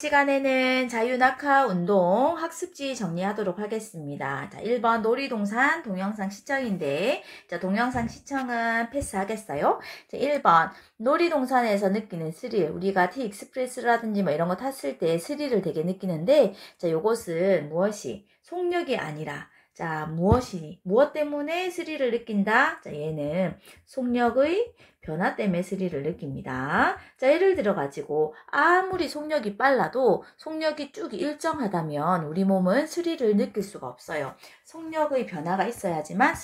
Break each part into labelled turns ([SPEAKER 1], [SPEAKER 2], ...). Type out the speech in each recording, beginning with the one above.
[SPEAKER 1] 시간에는 자유낙하 운동 학습지 정리하도록 하겠습니다. 자, 1번 놀이동산 동영상 시청인데, 자, 동영상 시청은 패스하겠어요? 자, 1번 놀이동산에서 느끼는 스릴. 우리가 티익스프레스라든지 뭐 이런 거 탔을 때 스릴을 되게 느끼는데, 자, 요것은 무엇이? 속력이 아니라, 자, 무엇 때문에 스릴을 느낀다? 자, 얘는 속력의 변화 때문에 스릴을 느낍니다. 자, 예를 들어 가지고 아무리 속력이 빨라도 속력이 쭉 일정하다면 우리 몸은 스릴을 느낄 수가 없어요. 속력의 변화가 있어야지만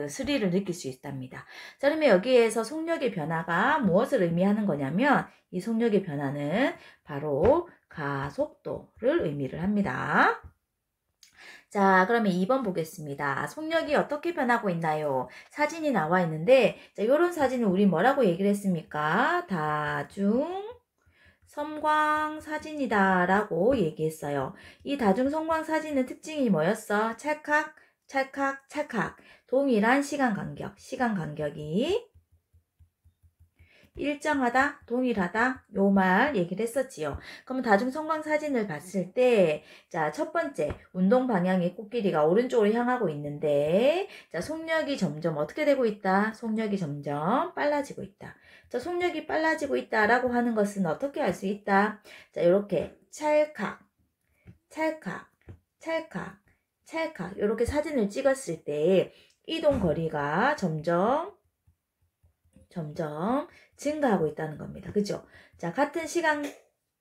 [SPEAKER 1] 스릴을 느낄 수 있답니다. 자, 그러면 여기에서 속력의 변화가 무엇을 의미하는 거냐면 이 속력의 변화는 바로 가속도를 의미를 합니다. 자, 그러면 2번 보겠습니다. 속력이 어떻게 변하고 있나요? 사진이 나와 있는데, 자, 요런 사진을 우리 뭐라고 얘기를 했습니까? 다중 섬광 사진이다 라고 얘기했어요. 이 다중 섬광 사진의 특징이 뭐였어? 찰칵, 찰칵, 찰칵. 동일한 시간 간격이 일정하다, 동일하다, 요 말 얘기를 했었지요. 그럼 다중 섬광 사진을 봤을 때, 자, 첫 번째, 운동 방향의 코끼리가 오른쪽으로 향하고 있는데, 자, 속력이 점점 어떻게 되고 있다? 속력이 점점 빨라지고 있다. 자, 속력이 빨라지고 있다라고 하는 것은 어떻게 알 수 있다? 자, 이렇게 찰칵, 찰칵, 찰칵, 찰칵, 이렇게 사진을 찍었을 때 이동 거리가 점점 증가하고 있다는 겁니다. 그죠? 자, 같은 시간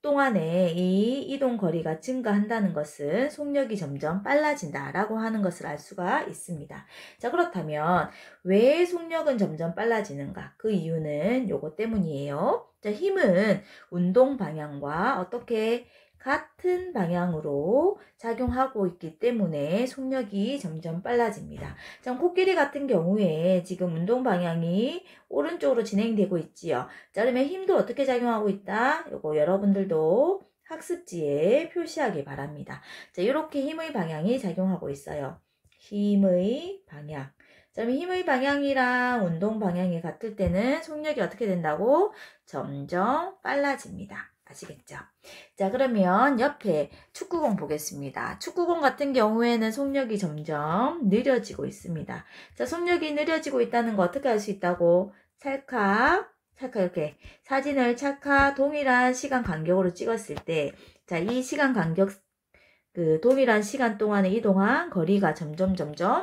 [SPEAKER 1] 동안에 이 이동 거리가 증가한다는 것은 속력이 점점 빨라진다라고 하는 것을 알 수가 있습니다. 자, 그렇다면 왜 속력은 점점 빨라지는가? 그 이유는 요것 때문이에요. 자, 힘은 운동 방향과 어떻게 같은 방향으로 작용하고 있기 때문에 속력이 점점 빨라집니다. 자, 코끼리 같은 경우에 지금 운동 방향이 오른쪽으로 진행되고 있지요. 자, 그러면 힘도 어떻게 작용하고 있다? 요거 여러분들도 학습지에 표시하기 바랍니다. 자, 이렇게 힘의 방향이 작용하고 있어요. 힘의 방향. 자, 그러면 힘의 방향이랑 운동 방향이 같을 때는 속력이 어떻게 된다고? 점점 빨라집니다. 아시겠죠? 자, 그러면 옆에 축구공 보겠습니다. 축구공 같은 경우에는 속력이 점점 느려지고 있습니다. 자, 속력이 느려지고 있다는 거 어떻게 알 수 있다고? 찰칵, 찰칵 이렇게 사진을 찰칵 동일한 시간 간격으로 찍었을 때, 자, 이 시간 간격, 동일한 시간 동안에 이동한 거리가 점점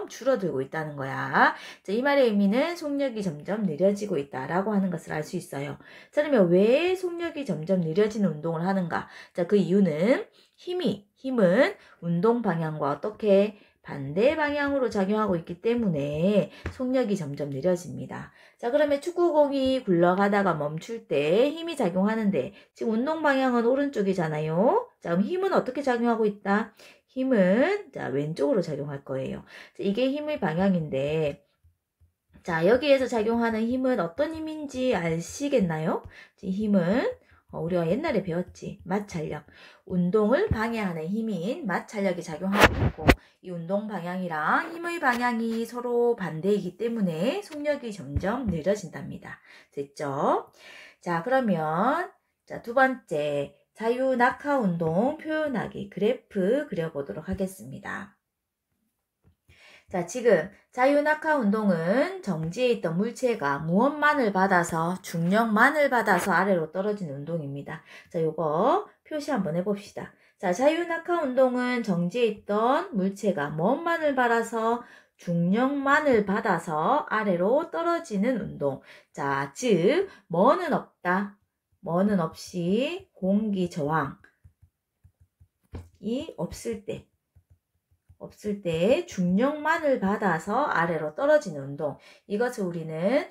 [SPEAKER 1] 줄어들고 있다는 거야. 자, 이 말의 의미는 속력이 점점 느려지고 있다라고 하는 것을 알 수 있어요. 자, 그러면 왜 속력이 점점 느려지는 운동을 하는가? 자, 그 이유는 힘은 운동 방향과 어떻게 반대 방향으로 작용하고 있기 때문에 속력이 점점 느려집니다. 자, 그러면 축구공이 굴러가다가 멈출 때 힘이 작용하는데 지금 운동 방향은 오른쪽이잖아요. 자, 그럼 힘은 어떻게 작용하고 있다? 힘은 자, 왼쪽으로 작용할 거예요. 자, 이게 힘의 방향인데 자, 여기에서 작용하는 힘은 어떤 힘인지 아시겠나요? 힘은 우리가 옛날에 배웠지. 마찰력. 운동을 방해하는 힘인 마찰력이 작용하고 있고 이 운동 방향이랑 힘의 방향이 서로 반대이기 때문에 속력이 점점 느려진답니다. 됐죠? 자, 그러면 자, 두 번째 자유낙하 운동 표현하기 그래프 그려보도록 하겠습니다. 자, 지금 자유낙하 운동은 정지해 있던 물체가 무엇만을 받아서 중력만을 받아서 아래로 떨어지는 운동입니다. 자, 요거 표시 한번 해봅시다. 자, 자유낙하 운동은 정지해 있던 물체가 무엇만을 받아서 중력만을 받아서 아래로 떨어지는 운동. 자, 즉 뭐는 없다. 뭐는 없이 공기 저항이 없을 때 중력만을 받아서 아래로 떨어지는 운동. 이것을 우리는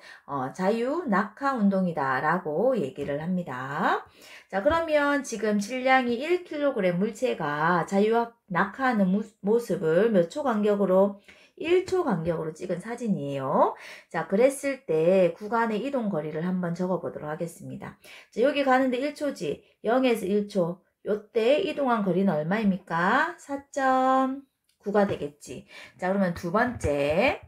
[SPEAKER 1] 자유낙하 운동이다 라고 얘기를 합니다. 자, 그러면 지금 질량이 1kg 물체가 자유낙하하는 모습을 몇 초 간격으로? 1초 간격으로 찍은 사진이에요. 자, 그랬을 때 구간의 이동 거리를 한번 적어보도록 하겠습니다. 자, 여기 가는데 1초지. 0에서 1초. 요때 이동한 거리는 얼마입니까? 4.9가 되겠지. 자, 그러면 두 번째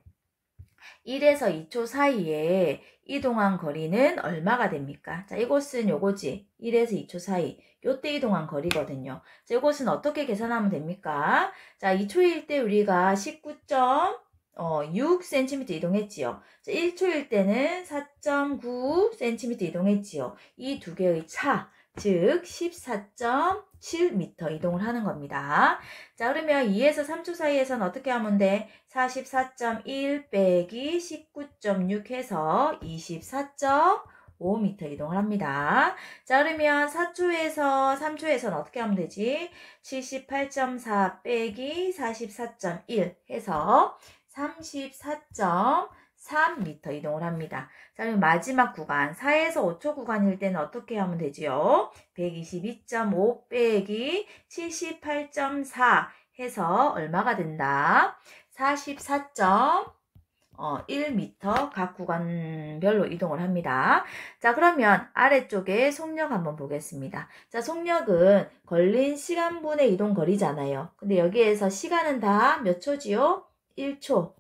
[SPEAKER 1] 1에서 2초 사이에 이동한 거리는 얼마가 됩니까? 자, 이곳은 요거지. 1에서 2초 사이. 요때 이동한 거리거든요. 자, 이곳은 어떻게 계산하면 됩니까? 자, 2초일 때 우리가 19.6cm 이동했지요. 자, 1초일 때는 4.9cm 이동했지요. 이 두 개의 차, 즉 14.7m 이동을 하는 겁니다. 자, 그러면 2에서 3초 사이에서는 어떻게 하면 돼? 44.1 빼기 19.6 해서 24.5m 이동을 합니다. 자, 그러면 4초에서 3초에서는 어떻게 하면 되지? 78.4 빼기 44.1 해서 34.3m 이동을 합니다. 자, 그럼 마지막 구간 4에서 5초 구간일 때는 어떻게 하면 되지요? 122.5 빼기 78.4 해서 얼마가 된다? 44.1m 각 구간별로 이동을 합니다. 자, 그러면 아래쪽에 속력 한번 보겠습니다. 자, 속력은 걸린 시간분의 이동 거리잖아요. 근데 여기에서 시간은 다 몇 초지요? 1초.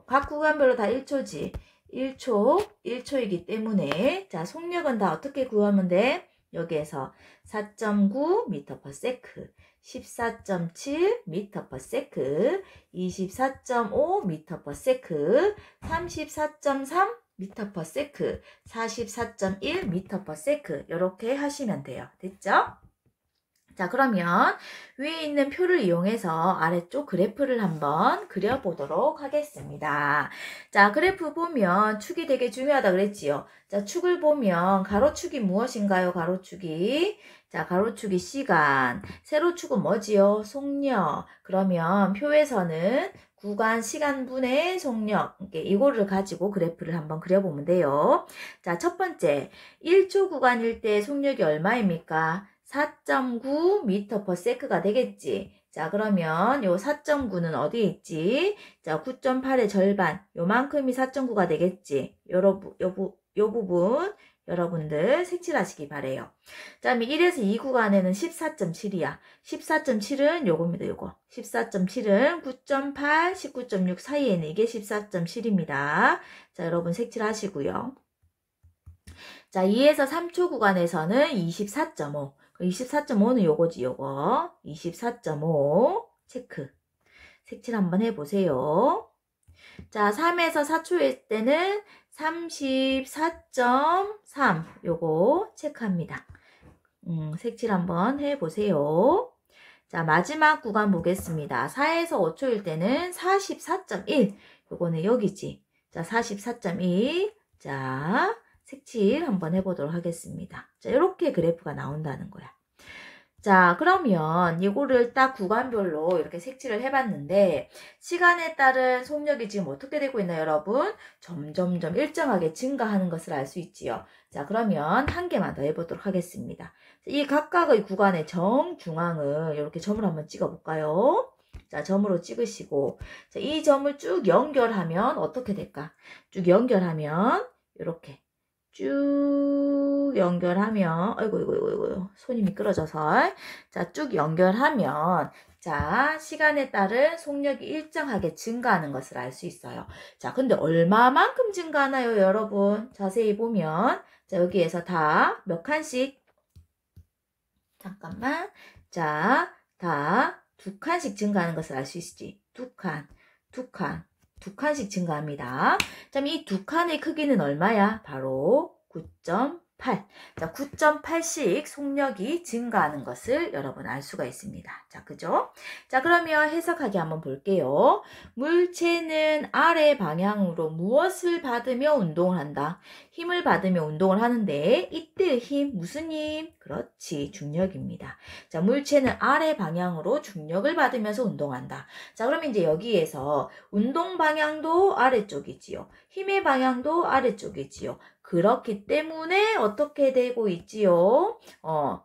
[SPEAKER 1] 각 구간별로 다 1초지. 1초이기 때문에 자, 속력은 다 어떻게 구하면 돼? 여기에서 4.9m/s, 14.7m/s, 24.5m/s, 34.3m/s, 44.1m/s 이렇게 하시면 돼요. 됐죠? 자, 그러면 위에 있는 표를 이용해서 아래쪽 그래프를 한번 그려보도록 하겠습니다. 자, 그래프 보면 축이 되게 중요하다 그랬지요. 자, 축을 보면 가로축이 무엇인가요? 가로축이. 자, 가로축이 시간. 세로축은 뭐지요? 속력. 그러면 표에서는 구간 시간분의 속력. 이거를 가지고 그래프를 한번 그려보면 돼요. 자, 첫 번째. 1초 구간일 때 속력이 얼마입니까? 4.9m/s가 되겠지. 자, 그러면 요 4.9는 어디에 있지? 자, 9.8의 절반. 요만큼이 4.9가 되겠지. 요 부분 여러분들 색칠하시기 바래요. 자, 그럼 1에서 2 구간에는 14.7이야. 14.7은 요겁니다. 요거. 14.7은 9.8, 19.6 사이에는 이게 14.7입니다. 자, 여러분 색칠하시고요. 자, 2에서 3초 구간에서는 24.5. 24.5는 요거지, 요거. 24.5. 체크. 색칠 한번 해보세요. 자, 3에서 4초일 때는 34.3. 요거 체크합니다. 색칠 한번 해보세요. 자, 마지막 구간 보겠습니다. 4에서 5초일 때는 44.1. 요거는 여기지. 자, 44.1. 자, 색칠 한번 해보도록 하겠습니다. 자, 이렇게 그래프가 나온다는 거야. 자, 그러면 이거를 딱 구간별로 이렇게 색칠을 해봤는데 시간에 따른 속력이 지금 어떻게 되고 있나요, 여러분? 점점점 일정하게 증가하는 것을 알 수 있지요. 자, 그러면 한 개만 더 해보도록 하겠습니다. 이 각각의 구간의 정중앙을 이렇게 점을 한번 찍어볼까요? 자, 점으로 찍으시고 자, 이 점을 쭉 연결하면 어떻게 될까? 쭉 연결하면 이렇게 쭉 연결하면 아이고 손이 미끄러져서 자, 쭉 연결하면 자, 시간에 따른 속력이 일정하게 증가하는 것을 알 수 있어요. 자, 근데 얼마만큼 증가하나요, 여러분? 자세히 보면 자, 여기에서 다 몇 칸씩 잠깐만. 자, 다 2칸씩 증가하는 것을 알 수 있지. 2칸씩 증가합니다. 자, 이 2칸의 크기는 얼마야? 바로 9.8. 자, 9.8씩 속력이 증가하는 것을 여러분 알 수가 있습니다. 자, 그죠? 자, 그러면 해석하기 한번 볼게요. 물체는 아래 방향으로 무엇을 받으며 운동을 한다? 힘을 받으며 운동을 하는데 이때 힘, 무슨 힘? 그렇지, 중력입니다. 자, 물체는 아래 방향으로 중력을 받으면서 운동한다. 자, 그러면 이제 여기에서 운동 방향도 아래쪽이지요. 힘의 방향도 아래쪽이지요. 그렇기 때문에 어떻게 되고 있지요?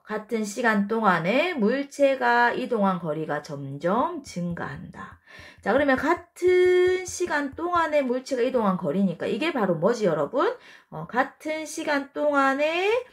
[SPEAKER 1] 같은 시간 동안에 물체가 이동한 거리가 점점 증가한다. 자, 그러면 같은 시간 동안에 물체가 이동한 거리니까 이게 바로 뭐지, 여러분? 같은 시간 동안에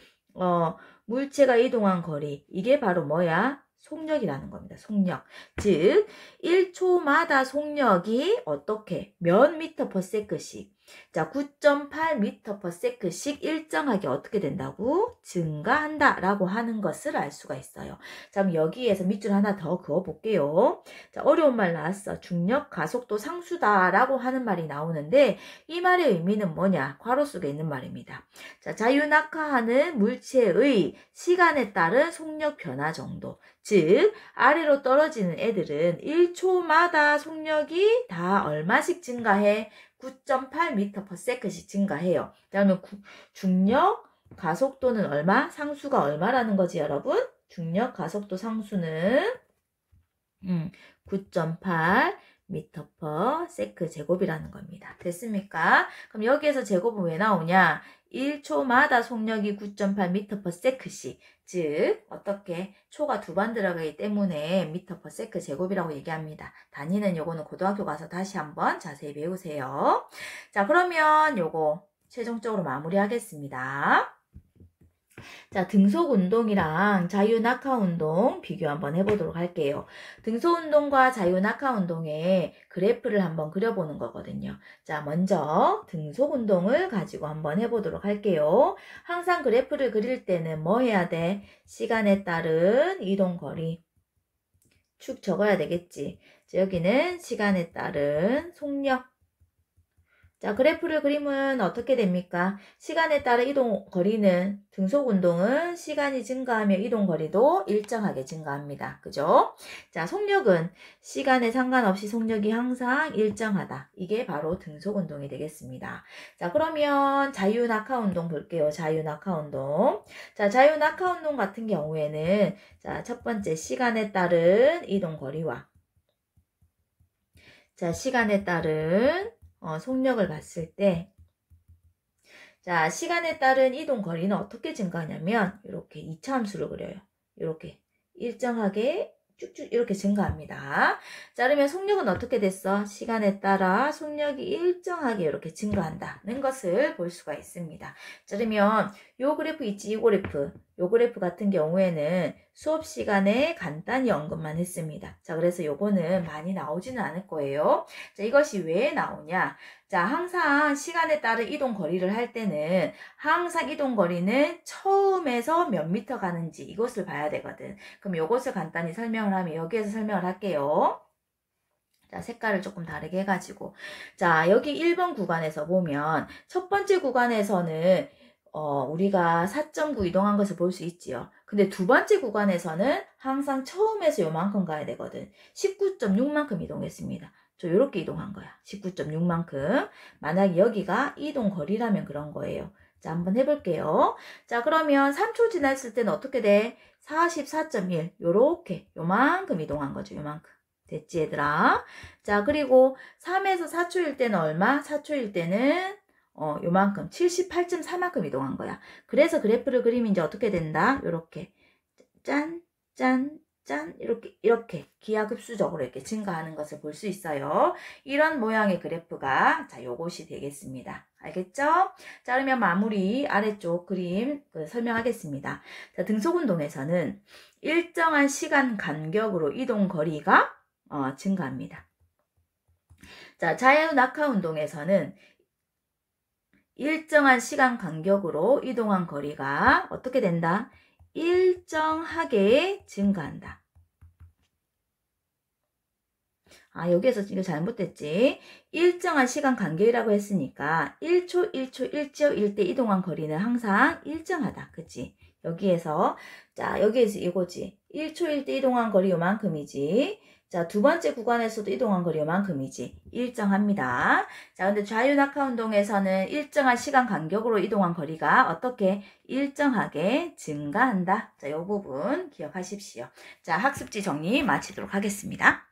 [SPEAKER 1] 물체가 이동한 거리. 이게 바로 뭐야? 속력이라는 겁니다. 속력. 즉 1초마다 속력이 어떻게 몇 미터 퍼 세크씩 자, 9.8m/s씩 일정하게 어떻게 된다고? 증가한다라고 하는 것을 알 수가 있어요. 자, 그럼 여기에서 밑줄 하나 더 그어 볼게요. 자, 어려운 말 나왔어. 중력 가속도 상수다라고 하는 말이 나오는데 이 말의 의미는 뭐냐? 괄호 속에 있는 말입니다. 자, 자유낙하하는 물체의 시간에 따른 속력 변화 정도. 즉, 아래로 떨어지는 애들은 1초마다 속력이 다 얼마씩 증가해? 9.8m/s씩 증가해요. 그러면 중력 가속도는 얼마? 상수가 얼마라는 거지, 여러분? 중력 가속도 상수는 9.8m/s 제곱이라는 겁니다. 됐습니까? 그럼 여기에서 제곱은 왜 나오냐? 1초마다 속력이 9.8m/s씩. 즉 어떻게 초가 두 번 들어가기 때문에 m/s 제곱이라고 얘기합니다. 단위는 요거는 고등학교 가서 다시 한번 자세히 배우세요. 자, 그러면 요거 최종적으로 마무리하겠습니다. 자, 등속운동이랑 자유낙하운동 비교 한번 해보도록 할게요. 등속운동과 자유낙하운동의 그래프를 한번 그려보는 거거든요. 자, 먼저 등속운동을 가지고 한번 해보도록 할게요. 항상 그래프를 그릴 때는 뭐 해야 돼? 시간에 따른 이동거리 축 적어야 되겠지. 자, 여기는 시간에 따른 속력. 자, 그래프를 그리면 어떻게 됩니까? 시간에 따라 이동거리는, 등속운동은 시간이 증가하며 이동거리도 일정하게 증가합니다. 그죠? 자, 속력은 시간에 상관없이 속력이 항상 일정하다. 이게 바로 등속운동이 되겠습니다. 자, 그러면 자유낙하운동 볼게요. 자유낙하운동. 자, 자유낙하운동 같은 경우에는, 자, 첫 번째 시간에 따른 이동거리와, 자, 시간에 따른 속력을 봤을 때, 자, 시간에 따른 이동 거리는 어떻게 증가하냐면, 이렇게 2차 함수를 그려요. 이렇게 일정하게 쭉쭉 이렇게 증가합니다. 자, 그러면 속력은 어떻게 됐어? 시간에 따라 속력이 일정하게 이렇게 증가한다는 것을 볼 수가 있습니다. 자, 그러면 요 그래프 있지, 요 그래프 같은 경우에는 수업 시간에 간단히 언급만 했습니다. 자, 그래서 요거는 많이 나오지는 않을 거예요. 자, 이것이 왜 나오냐? 자, 항상 시간에 따른 이동 거리를 할 때는 항상 이동 거리는 처음에서 몇 미터 가는지 이것을 봐야 되거든. 그럼 요것을 간단히 설명을 하면 여기에서 설명을 할게요. 자, 색깔을 조금 다르게 해가지고. 자, 여기 1번 구간에서 보면 첫 번째 구간에서는 우리가 4.9 이동한 것을 볼 수 있지요. 근데 두 번째 구간에서는 항상 처음에서 요만큼 가야 되거든. 19.6만큼 이동했습니다. 저 요렇게 이동한 거야. 19.6만큼. 만약 여기가 이동 거리라면 그런 거예요. 자, 한번 해볼게요. 자, 그러면 3초 지났을 때는 어떻게 돼? 44.1. 요렇게 요만큼 이동한 거죠. 요만큼. 됐지, 얘들아? 자, 그리고 3에서 4초일 때는 얼마? 4초일 때는 요만큼 78.4만큼 이동한 거야. 그래서 그래프를 그리면 이제 어떻게 된다? 요렇게 짠, 짠, 짠 이렇게 기하급수적으로 이렇게 증가하는 것을 볼 수 있어요. 이런 모양의 그래프가 자, 요것이 되겠습니다. 알겠죠? 자, 그러면 마무리 아래쪽 그림 설명하겠습니다. 자, 등속운동에서는 일정한 시간 간격으로 이동 거리가 증가합니다. 자, 자유낙하운동에서는 일정한 시간 간격으로 이동한 거리가 어떻게 된다? 일정하게 증가한다. 아, 여기에서 이거 잘못됐지. 일정한 시간 간격이라고 했으니까 1초, 1초, 1초, 1대 이동한 거리는 항상 일정하다. 그치? 여기에서, 자, 여기에서 이거지. 1초, 1대 이동한 거리 요만큼이지. 자, 두 번째 구간에서도 이동한 거리 요만큼이지. 일정합니다. 자, 근데 자유낙하운동에서는 일정한 시간 간격으로 이동한 거리가 어떻게 일정하게 증가한다. 자, 이 부분 기억하십시오. 자, 학습지 정리 마치도록 하겠습니다.